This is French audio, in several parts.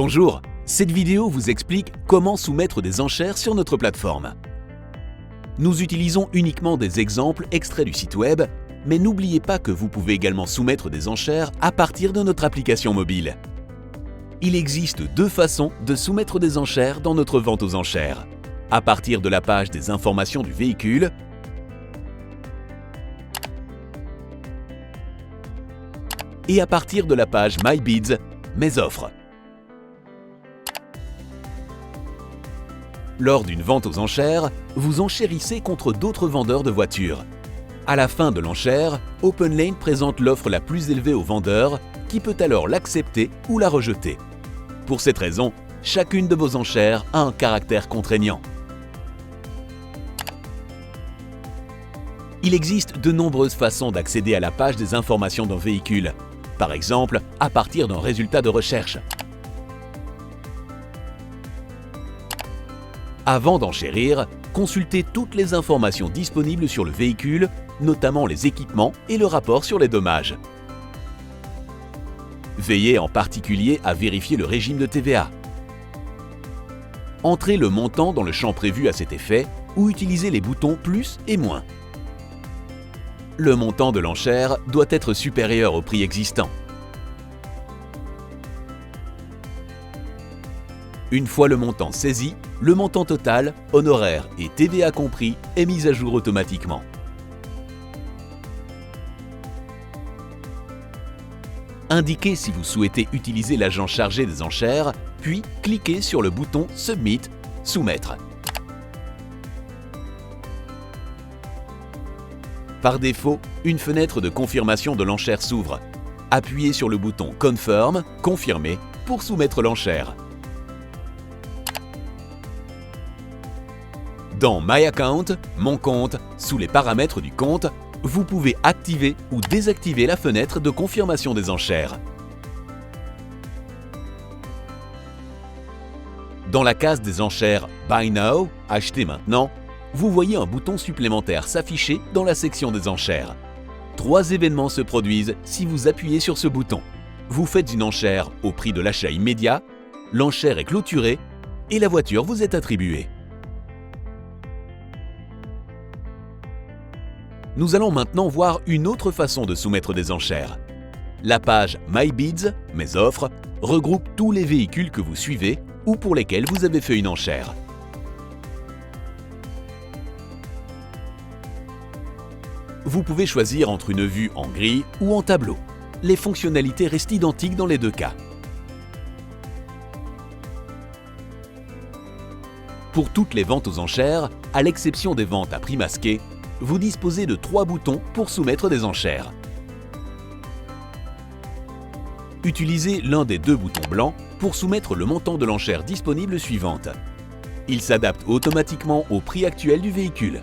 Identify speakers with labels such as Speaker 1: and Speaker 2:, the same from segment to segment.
Speaker 1: Bonjour, cette vidéo vous explique comment soumettre des enchères sur notre plateforme. Nous utilisons uniquement des exemples extraits du site web, mais n'oubliez pas que vous pouvez également soumettre des enchères à partir de notre application mobile. Il existe deux façons de soumettre des enchères dans notre vente aux enchères. À partir de la page des informations du véhicule, et à partir de la page My Bids, mes offres. Lors d'une vente aux enchères, vous enchérissez contre d'autres vendeurs de voitures. À la fin de l'enchère, OpenLane présente l'offre la plus élevée au vendeur, qui peut alors l'accepter ou la rejeter. Pour cette raison, chacune de vos enchères a un caractère contraignant. Il existe de nombreuses façons d'accéder à la page des informations d'un véhicule, par exemple à partir d'un résultat de recherche. Avant d'enchérir, consultez toutes les informations disponibles sur le véhicule, notamment les équipements et le rapport sur les dommages. Veillez en particulier à vérifier le régime de TVA. Entrez le montant dans le champ prévu à cet effet ou utilisez les boutons plus et moins. Le montant de l'enchère doit être supérieur au prix existant. Une fois le montant saisi, le montant total, honoraires et TVA compris, est mis à jour automatiquement. Indiquez si vous souhaitez utiliser l'agent chargé des enchères, puis cliquez sur le bouton Submit, soumettre. Par défaut, une fenêtre de confirmation de l'enchère s'ouvre. Appuyez sur le bouton Confirm, confirmer, pour soumettre l'enchère. Dans My Account, Mon compte, sous les paramètres du compte, vous pouvez activer ou désactiver la fenêtre de confirmation des enchères. Dans la case des enchères Buy Now, acheter maintenant, vous voyez un bouton supplémentaire s'afficher dans la section des enchères. 3 événements se produisent si vous appuyez sur ce bouton. Vous faites une enchère au prix de l'achat immédiat, l'enchère est clôturée et la voiture vous est attribuée. Nous allons maintenant voir une autre façon de soumettre des enchères. La page My Bids, mes offres, regroupe tous les véhicules que vous suivez ou pour lesquels vous avez fait une enchère. Vous pouvez choisir entre une vue en grille ou en tableau. Les fonctionnalités restent identiques dans les deux cas. Pour toutes les ventes aux enchères, à l'exception des ventes à prix masqué, vous disposez de 3 boutons pour soumettre des enchères. Utilisez l'un des 2 boutons blancs pour soumettre le montant de l'enchère disponible suivante. Il s'adapte automatiquement au prix actuel du véhicule.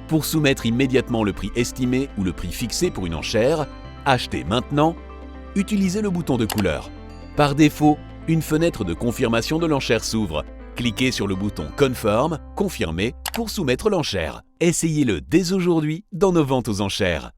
Speaker 1: Pour soumettre immédiatement le prix estimé ou le prix fixé pour une enchère, achetez maintenant, utilisez le bouton de couleur. Par défaut, une fenêtre de confirmation de l'enchère s'ouvre. Cliquez sur le bouton Confirm, confirmer, pour soumettre l'enchère. Essayez-le dès aujourd'hui dans nos ventes aux enchères.